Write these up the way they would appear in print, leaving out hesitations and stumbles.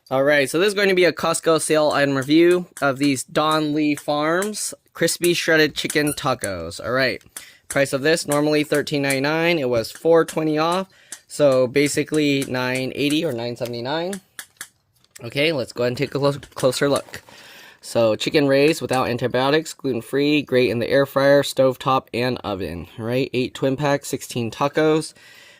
Alright, so this is going to be a Costco sale item review of these Don Lee Farms crispy shredded chicken tacos. Alright, price of this normally $13.99. It was $4.20 off, so basically $9.80 or $9.79. Okay, let's go ahead and take a closer look. So chicken raised without antibiotics, gluten-free, great in the air fryer, stovetop, and oven. Alright, 8 twin packs, 16 tacos.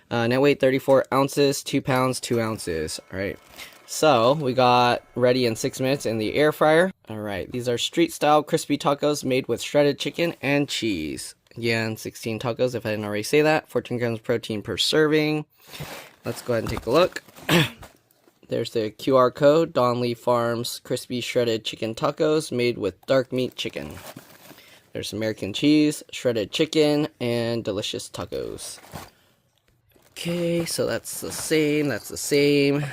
Net weight 34 ounces, 2 pounds, 2 ounces. Alright. So, we got ready in 6 minutes in the air fryer. Alright, these are street style crispy tacos made with shredded chicken and cheese. Again, 16 tacos if I didn't already say that. 14 grams of protein per serving. Let's go ahead and take a look. There's the QR code, Don Lee Farms crispy shredded chicken tacos made with dark meat chicken. There's American cheese, shredded chicken, and delicious tacos. Okay, so that's the same, that's the same.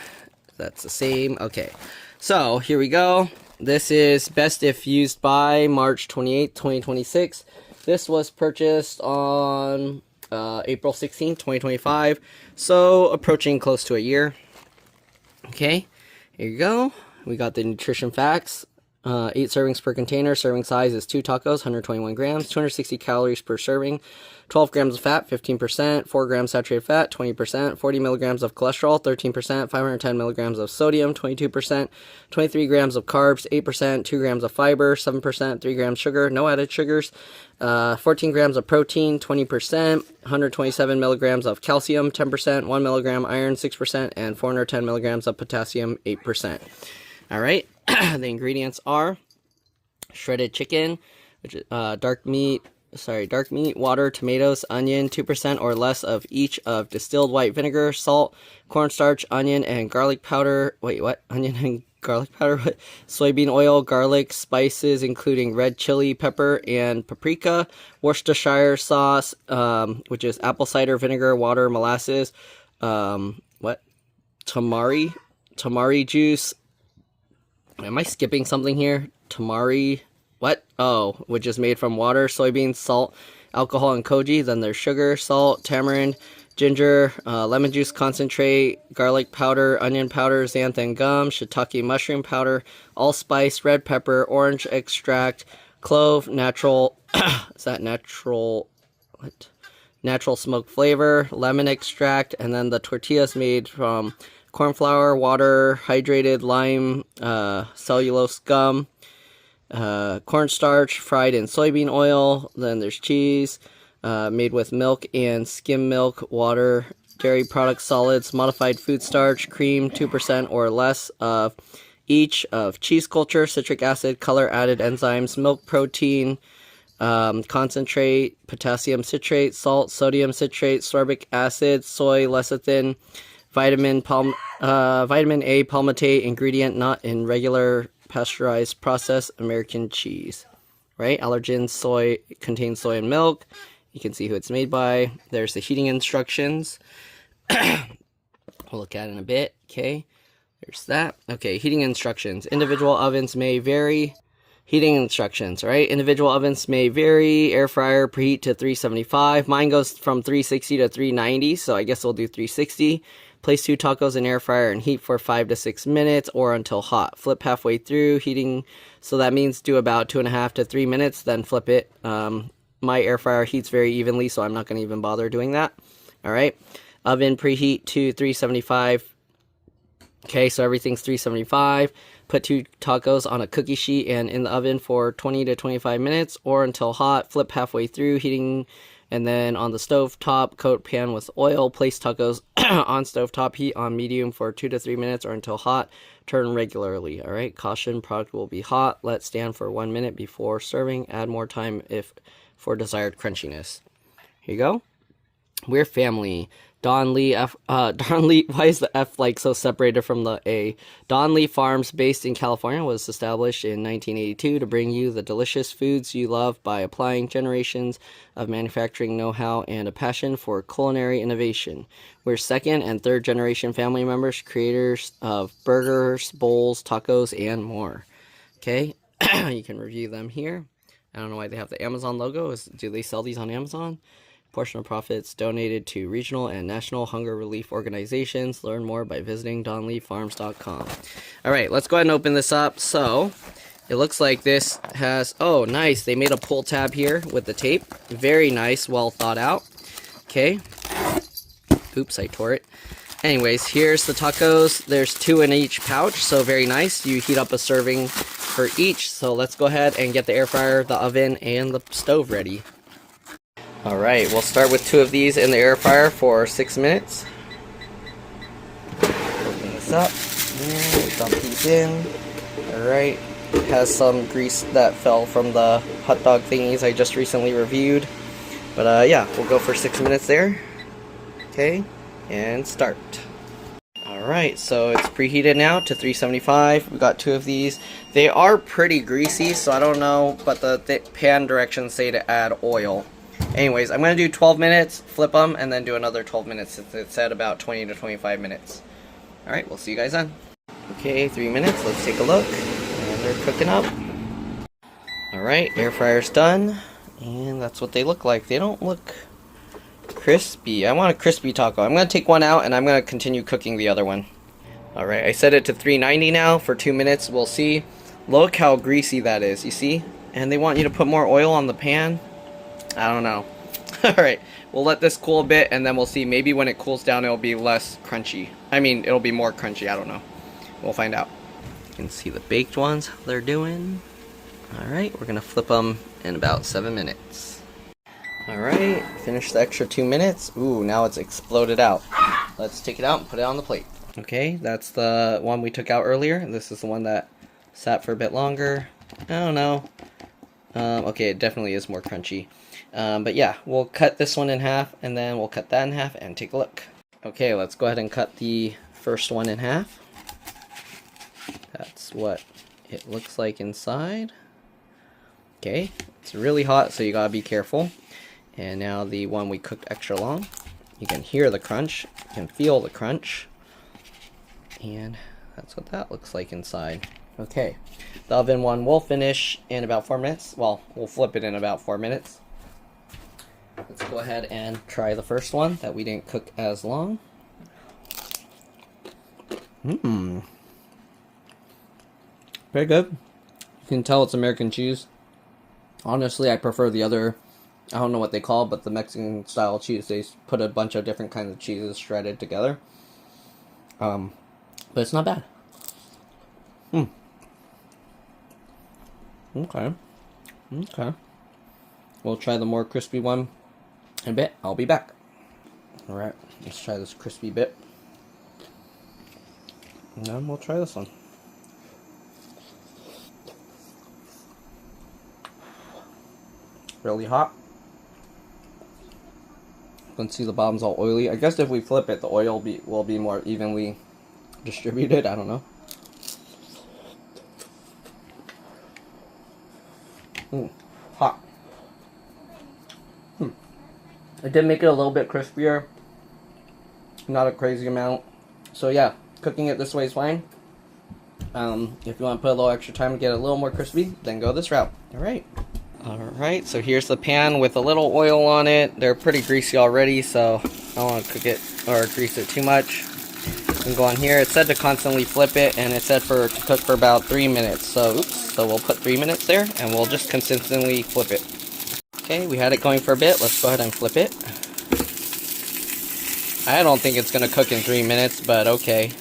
That's the same. Okay, so here we go. This is best if used by March 28th, 2026. This was purchased on April 16th, 2025. So approaching close to a year. Okay, here you go. We got the nutrition facts. 8 servings per container. Serving size is 2 tacos, 121 grams, 260 calories per serving, 12 grams of fat, 15%, 4 grams saturated fat, 20%, 40 milligrams of cholesterol, 13%, 510 milligrams of sodium, 22%, 23 grams of carbs, 8%, 2 grams of fiber, 7%, 3 grams sugar, no added sugars, 14 grams of protein, 20%, 127 milligrams of calcium, 10%, 1 milligram iron, 6%, and 410 milligrams of potassium, 8%. All right. The ingredients are shredded chicken, which is dark meat, water, tomatoes, onion, 2% or less of each of distilled white vinegar, salt, cornstarch, onion, and garlic powder. Wait, what? Onion and garlic powder? What? Soybean oil, garlic, spices, including red chili pepper and paprika, Worcestershire sauce, which is apple cider vinegar, water, molasses, tamari juice. Am I skipping something here? Tamari, what? Oh, which is made from water, soybeans, salt, alcohol, and koji. Then there's sugar, salt, tamarind, ginger, lemon juice concentrate, garlic powder, onion powder, xanthan gum, shiitake mushroom powder, allspice, red pepper, orange extract, clove, natural, is that natural, what? Natural smoke flavor, lemon extract, and then the tortillas made from corn flour, water, hydrated lime, cellulose gum, cornstarch, fried in soybean oil. Then there's cheese, made with milk and skim milk, water, dairy product solids, modified food starch, cream, 2% or less of each of cheese culture, citric acid, color added enzymes, milk protein, concentrate, potassium citrate, salt, sodium citrate, sorbic acid, soy lecithin, vitamin A palmitate, ingredient not in regular pasteurized processed American cheese. Right? Allergens, soy, contains soy and milk. You can see who it's made by. There's the heating instructions. We'll look at it in a bit. Okay, there's that. Okay, heating instructions. Individual ovens may vary. Heating instructions, right? Individual ovens may vary. Air fryer, preheat to 375. Mine goes from 360 to 390, so I guess we'll do 360. Place 2 tacos in air fryer and heat for 5 to 6 minutes or until hot. Flip halfway through, heating, so that means do about 2.5 to 3 minutes, then flip it. My air fryer heats very evenly, so I'm not going to even bother doing that. Alright, oven preheat to 375. Okay, so everything's 375. Put 2 tacos on a cookie sheet and in the oven for 20 to 25 minutes or until hot. Flip halfway through, heating, and then on the stove top, coat pan with oil. Place tacos on stove top, heat on medium for 2 to 3 minutes or until hot. Turn regularly. All right. Caution: product will be hot. Let stand for 1 minute before serving. Add more time if for desired crunchiness. Here you go. We're family. Don Lee, why is the F like so separated from the A? Don Lee Farms, based in California, was established in 1982 to bring you the delicious foods you love by applying generations of manufacturing know-how and a passion for culinary innovation. We're second and third generation family members, creators of burgers, bowls, tacos, and more. Okay, you can review them here. I don't know why they have the Amazon logo. Do they sell these on Amazon? Portion of profits donated to regional and national hunger relief organizations. Learn more by visiting donleefarms.com. Alright, let's go ahead and open this up. So, it looks like this has, oh nice, they made a pull tab here with the tape. Very nice, well thought out. Okay. Oops, I tore it. Anyways, here's the tacos. There's 2 in each pouch, so very nice. You heat up a serving for each. So let's go ahead and get the air fryer, the oven, and the stove ready. Alright, we'll start with 2 of these in the air fryer for 6 minutes. Open this up, and dump these in. Alright, it has some grease that fell from the hot dog thingies I just recently reviewed. But yeah, we'll go for 6 minutes there. Okay, and start. Alright, so it's preheated now to 375. We got 2 of these. They are pretty greasy, so I don't know, but the pan directions say to add oil. Anyways, I'm going to do 12 minutes, flip them, and then do another 12 minutes since it said about 20 to 25 minutes. Alright, we'll see you guys then. Okay, 3 minutes, let's take a look. And they're cooking up. Alright, air fryer's done. And that's what they look like. They don't look crispy. I want a crispy taco. I'm going to take one out and I'm going to continue cooking the other one. Alright, I set it to 390 now for 2 minutes. We'll see. Look how greasy that is, you see? And they want you to put more oil on the pan. I don't know. Alright, we'll let this cool a bit and then we'll see. Maybe when it cools down it'll be less crunchy. I mean, it'll be more crunchy. I don't know. We'll find out. You can see the baked ones they're doing. Alright, we're going to flip them in about 7 minutes. Alright, finish the extra 2 minutes. Ooh, now it's exploded out. Let's take it out and put it on the plate. Okay, that's the one we took out earlier. This is the one that sat for a bit longer. I don't know. Okay, it definitely is more crunchy. But yeah, we'll cut this one in half, and then we'll cut that in half and take a look. Okay, let's go ahead and cut the first one in half. That's what it looks like inside. Okay, it's really hot, so you gotta be careful. And now the one we cooked extra long. You can hear the crunch, you can feel the crunch. And that's what that looks like inside. Okay, the oven one will finish in about 4 minutes. Well, we'll flip it in about 4 minutes. Let's go ahead and try the first one that we didn't cook as long. Very good. You can tell it's American cheese. Honestly, I prefer the other, I don't know what they call it, but the Mexican style cheese. They put a bunch of different kinds of cheeses shredded together. But it's not bad. Okay. Okay. We'll try the more crispy one in a bit. I'll be back. Alright, let's try this crispy bit. And then we'll try this one. Really hot. You can see the bottom's all oily. I guess if we flip it, the oil will be more evenly distributed. I don't know. Hot. It did make it a little bit crispier. Not a crazy amount. So yeah, cooking it this way is fine. If you want to put a little extra time to get it a little more crispy, then go this route. Alright. Alright, so here's the pan with a little oil on it. They're pretty greasy already, so I don't want to cook it or grease it too much. You can go on here. It said to constantly flip it, and it said to cook for about 3 minutes. So, so we'll put 3 minutes there, and we'll just consistently flip it. Okay, we had it going for a bit. Let's go ahead and flip it. I don't think it's going to cook in 3 minutes, but okay.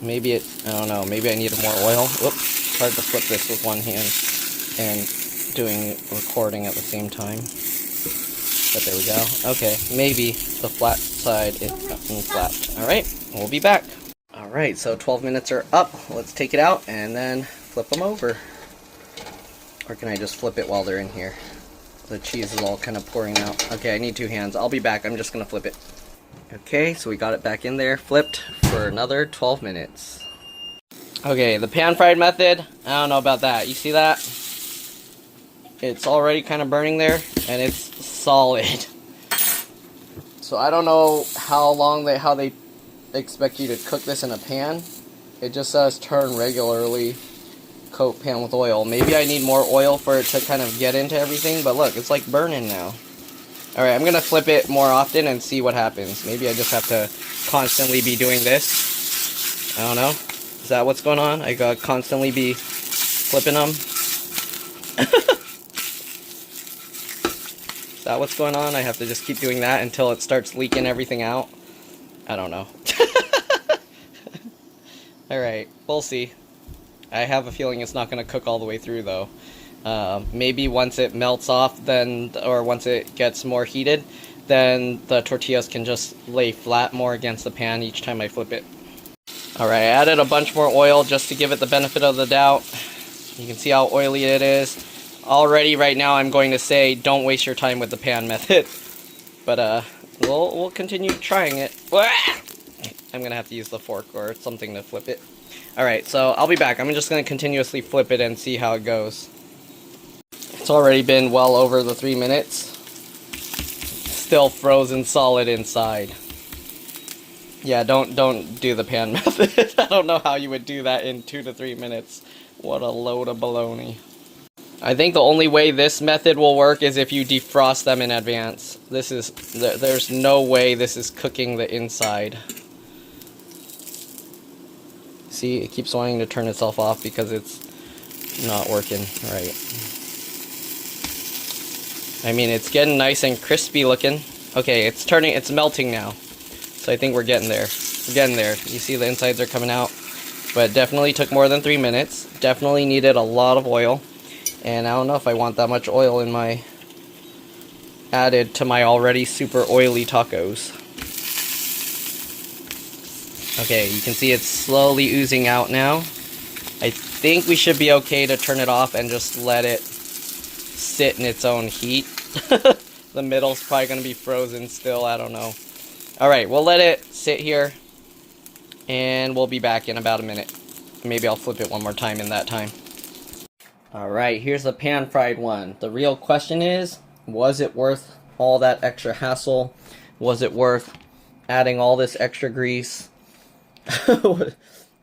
Maybe it, I don't know, maybe I needed more oil. Whoops, hard to flip this with one hand and doing recording at the same time. But there we go. Okay, maybe the flat side is flat. Alright, we'll be back. Alright, so 12 minutes are up. Let's take it out and then flip them over. Or can I just flip it while they're in here? The cheese is all kind of pouring out. Okay, I need 2 hands. I'll be back. I'm just going to flip it. Okay, so we got it back in there, flipped for another 12 minutes. Okay, the pan fried method, I don't know about that. You see that? It's already kind of burning there, and it's solid. So I don't know how they expect you to cook this in a pan. It just says turn regularly, coat pan with oil. Maybe I need more oil for it to kind of get into everything, but look, it's like burning now. Alright, I'm gonna flip it more often and see what happens. Maybe I just have to constantly be doing this. I don't know. Is that what's going on? I gotta constantly be flipping them. Is that what's going on? I have to just keep doing that until it starts leaking everything out. I don't know. Alright, we'll see. I have a feeling it's not going to cook all the way through though. Maybe once it melts off, then, or once it gets more heated, then the tortillas can just lay flat more against the pan each time I flip it. Alright, I added a bunch more oil just to give it the benefit of the doubt. You can see how oily it is. Already right now I'm going to say don't waste your time with the pan method. But we'll continue trying it. I'm going to have to use the fork or something to flip it. Alright, so I'll be back. I'm just going to continuously flip it and see how it goes. It's already been well over the 3 minutes. Still frozen solid inside. Yeah, don't do the pan method. I don't know how you would do that in 2 to 3 minutes. What a load of baloney. I think the only way this method will work is if you defrost them in advance. There's no way this is cooking the inside. See, it keeps wanting to turn itself off because it's not working right. I mean, it's getting nice and crispy looking. Okay, it's melting now. So I think we're getting there. We're getting there. You see the insides are coming out. But it definitely took more than 3 minutes. Definitely needed a lot of oil. And I don't know if I want that much oil in my... added to my already super oily tacos. Okay, you can see it's slowly oozing out now. I think we should be okay to turn it off and just let it sit in its own heat. The middle's probably going to be frozen still, I don't know. Alright, we'll let it sit here, and we'll be back in about a minute. Maybe I'll flip it one more time in that time. Alright, here's the pan-fried one. The real question is, was it worth all that extra hassle? Was it worth adding all this extra grease?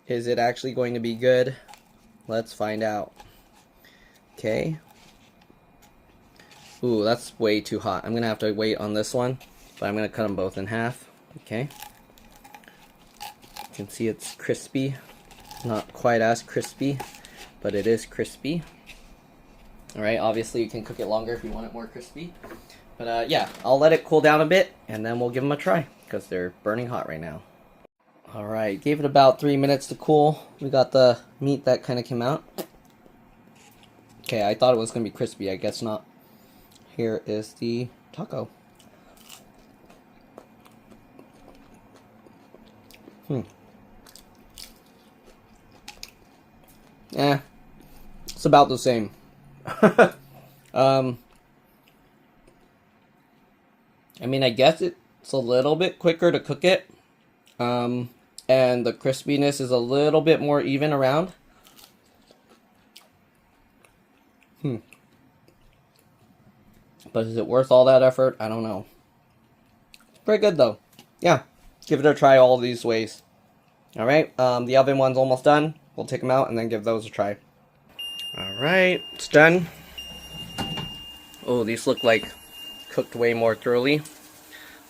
Is it actually going to be good? Let's find out. Okay. Ooh, that's way too hot. I'm going to have to wait on this one, but I'm going to cut them both in half. Okay. You can see it's crispy. Not quite as crispy, but it is crispy. Alright, obviously you can cook it longer if you want it more crispy. But yeah, I'll let it cool down a bit, and then we'll give them a try, because they're burning hot right now. Alright, gave it about 3 minutes to cool. We got the meat that kind of came out. Okay, I thought it was going to be crispy. I guess not. Here is the taco. It's about the same. I mean, I guess it's a little bit quicker to cook it. And the crispiness is a little bit more even around. But is it worth all that effort? I don't know. Pretty good though. Yeah, give it a try all these ways. Alright, the oven one's almost done. We'll take them out and then give those a try. Alright, it's done. Oh, these look like cooked way more thoroughly.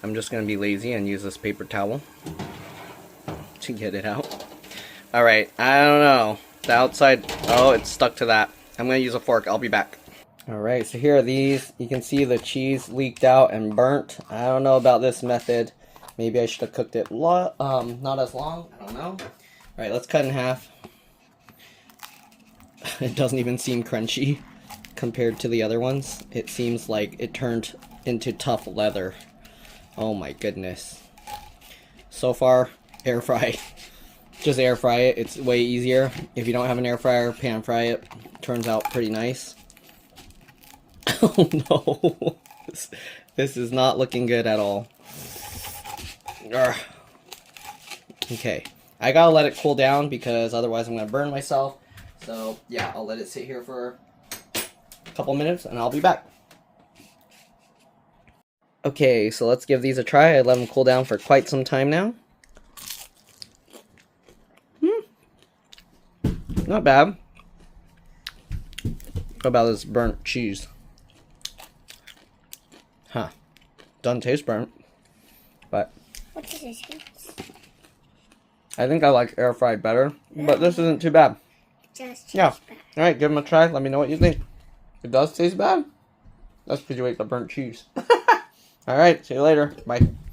I'm just going to be lazy and use this paper towel to get it out. Alright, I don't know. The outside, oh, it's stuck to that. I'm going to use a fork. I'll be back. Alright, so here are these. You can see the cheese leaked out and burnt. I don't know about this method. Maybe I should have cooked it not as long. I don't know. Alright, let's cut in half. It doesn't even seem crunchy compared to the other ones. It seems like it turned into tough leather. Oh my goodness. So far, air fry. Just air fry it. It's way easier. If you don't have an air fryer, pan fry it. Turns out pretty nice. Oh no. This is not looking good at all. Urgh. Okay. I gotta let it cool down because otherwise I'm gonna burn myself. So yeah, I'll let it sit here for a couple minutes and I'll be back. Okay, so let's give these a try. I let them cool down for quite some time now. Not bad. What about this burnt cheese? Huh. Doesn't taste burnt. But What does this taste? I think I like air fried better. But this isn't too bad. It does taste Yeah. bad. Alright, give them a try. Let me know what you think. If it does taste bad, that's because you ate the burnt cheese. Alright, see you later. Bye.